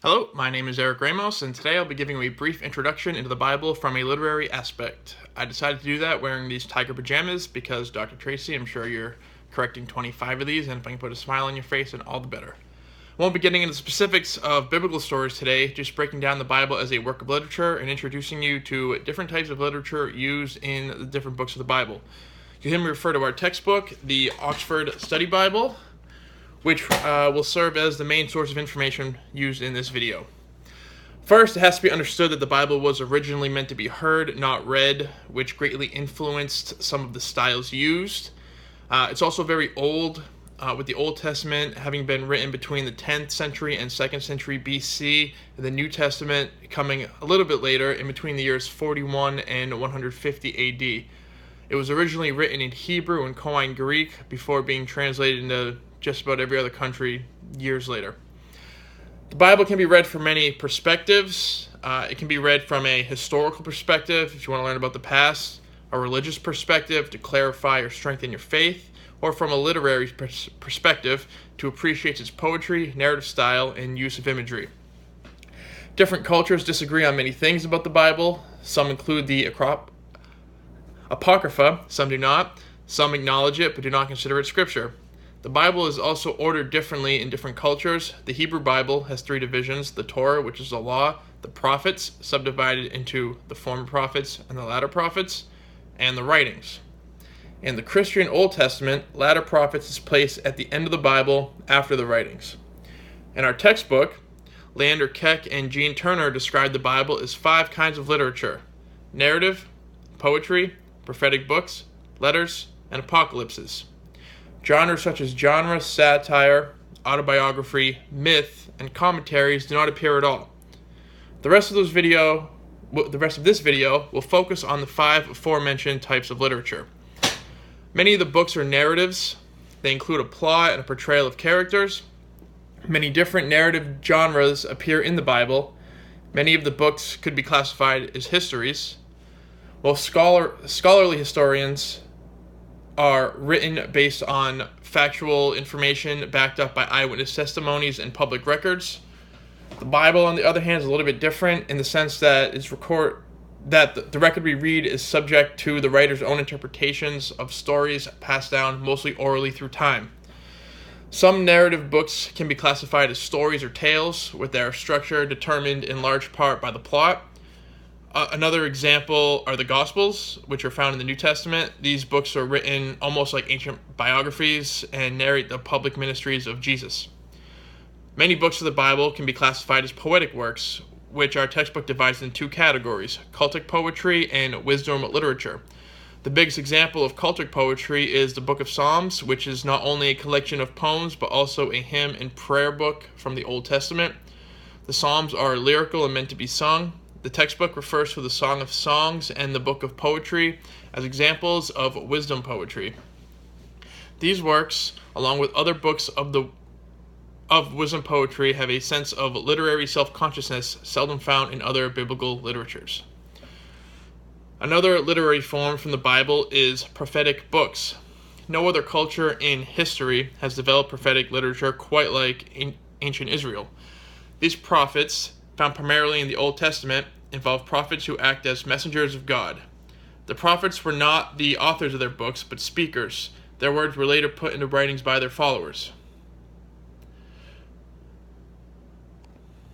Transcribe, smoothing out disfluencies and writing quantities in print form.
Hello, my name is Eric Ramos, and today I'll be giving you a brief introduction into the Bible from a literary aspect. I decided to do that wearing these tiger pajamas because, Dr. Tracy, I'm sure you're correcting 25 of these, and if I can put a smile on your face, then all the better. I won't be getting into the specifics of biblical stories today, just breaking down the Bible as a work of literature and introducing you to different types of literature used in the different books of the Bible. You can refer to our textbook, the Oxford Study Bible, which will serve as the main source of information used in this video. First, it has to be understood that the Bible was originally meant to be heard, not read, which greatly influenced some of the styles used. It's also very old, with the Old Testament having been written between the 10th century and 2nd century BC, and the New Testament coming a little bit later, in between the years 41 and 150 AD. It was originally written in Hebrew and Koine Greek before being translated into just about every other country years later. The Bible can be read from many perspectives. It can be read from a historical perspective, if you want to learn about the past, a religious perspective to clarify or strengthen your faith, or from a literary perspective to appreciate its poetry, narrative style, and use of imagery. Different cultures disagree on many things about the Bible. Some include the Apocrypha, some do not. Some acknowledge it but do not consider it scripture. The Bible is also ordered differently in different cultures. The Hebrew Bible has three divisions: the Torah, which is the law; the prophets, subdivided into the former prophets and the latter prophets; and the writings. In the Christian Old Testament, latter prophets is placed at the end of the Bible after the writings. In our textbook, Leander Keck and Gene Turner describe the Bible as 5 kinds of literature: narrative, poetry, prophetic books, letters, and apocalypses. Genres such as genre, satire, autobiography, myth, and commentaries do not appear at all. The rest of this video will focus on the 5 aforementioned types of literature. Many of the books are narratives. They include a plot and a portrayal of characters. Many different narrative genres appear in the Bible. Many of the books could be classified as histories, while scholarly historians are written based on factual information backed up by eyewitness testimonies and public records. The Bible, on the other hand, is a little bit different in the sense that the record we read is subject to the writer's own interpretations of stories passed down mostly orally through time. Some narrative books can be classified as stories or tales, with their structure determined in large part by the plot. Another example are the Gospels, which are found in the New Testament. These books are written almost like ancient biographies and narrate the public ministries of Jesus. Many books of the Bible can be classified as poetic works, which our textbook divides into 2 categories: cultic poetry and wisdom literature. The biggest example of cultic poetry is the Book of Psalms, which is not only a collection of poems, but also a hymn and prayer book from the Old Testament. The Psalms are lyrical and meant to be sung. The textbook refers to the Song of Songs and the Book of Poetry as examples of wisdom poetry. These works, along with other books of wisdom poetry, have a sense of literary self-consciousness seldom found in other biblical literatures. Another literary form from the Bible is prophetic books. No other culture in history has developed prophetic literature quite like ancient Israel. These prophets, found primarily in the Old Testament, involve prophets who act as messengers of God. The prophets were not the authors of their books, but speakers. Their words were later put into writings by their followers.